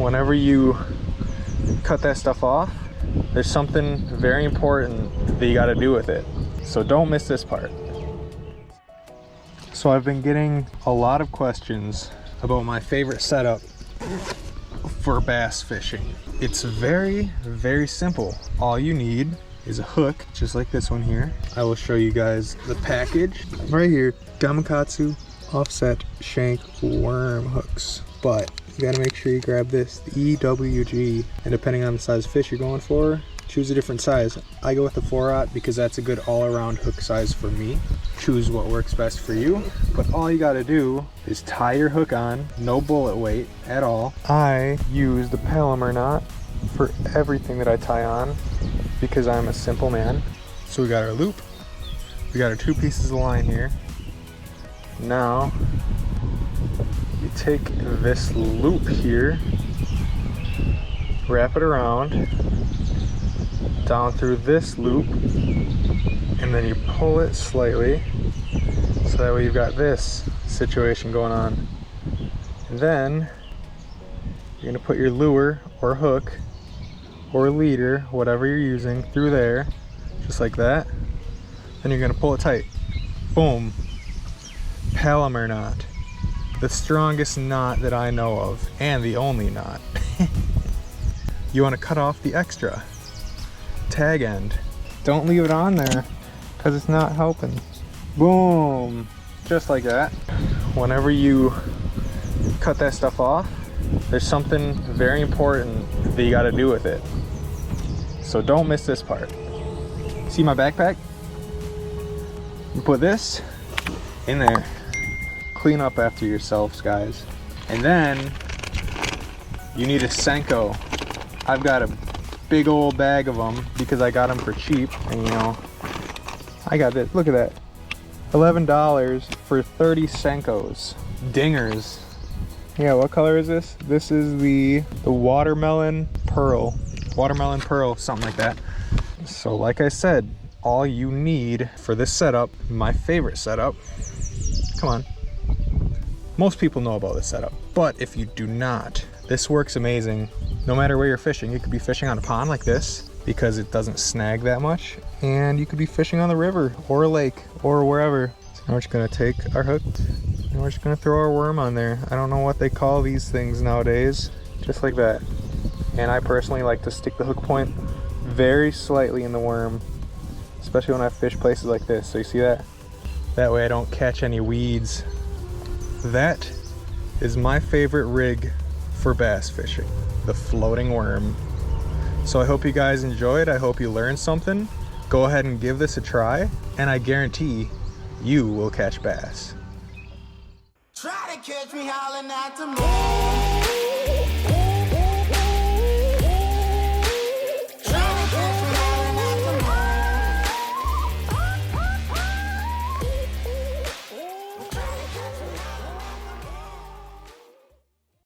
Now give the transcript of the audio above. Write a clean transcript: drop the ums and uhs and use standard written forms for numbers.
whenever you cut that stuff off, there's something very important that you got to do with it. So don't miss this part. So I've been getting a lot of questions about my favorite setup for bass fishing. It's very, very simple. All you need is a hook, just like this one here. I will show you guys the package right here. Gamakatsu offset shank worm hooks. But you gotta make sure you grab this, the EWG, and depending on the size of fish you're going for, choose a different size. I go with the 4/0 because that's a good all-around hook size for me. Choose what works best for you, but all you gotta do is tie your hook on, no bullet weight at all. I use the Palomar knot for everything that I tie on because I'm a simple man. So we got our loop, we got our 2 pieces of line here. Now you take this loop here, wrap it around down through this loop, and then you pull it slightly so that way you've got this situation going on. And then you're going to put your lure or hook or leader, whatever you're using, through there, just like that. Then you're going to pull it tight. Boom. Palomar knot. The strongest knot that I know of, and the only knot. You want to cut off the extra tag end. Don't leave it on there because it's not helping. Boom. Just like that. Whenever you cut that stuff off, there's something very important that you got to do with it. So don't miss this part. See my backpack? You put this in there. Clean up after yourselves, guys. And then you need a Senko. I've got a big old bag of them because I got them for cheap, and you know, I got this. Look at that. $11 for 30 Senkos. Dingers. Yeah, what color is this? This is the watermelon pearl. Watermelon pearl, something like that. So like I said, all you need for this setup, my favorite setup, come on. Most people know about this setup, but if you do not, this works amazing. No matter where you're fishing, you could be fishing on a pond like this because it doesn't snag that much, and you could be fishing on the river or a lake or wherever. So now we're just gonna take our hook and we're just gonna throw our worm on there. I don't know what they call these things nowadays, just like that. And I personally like to stick the hook point very slightly in the worm, especially when I fish places like this. So you see that? That way I don't catch any weeds. That is my favorite rig for bass fishing, the floating worm. So I hope you guys enjoyed. I hope you learned something. Go ahead and give this a try, and I guarantee you will catch bass. Try to catch me howling at the moon.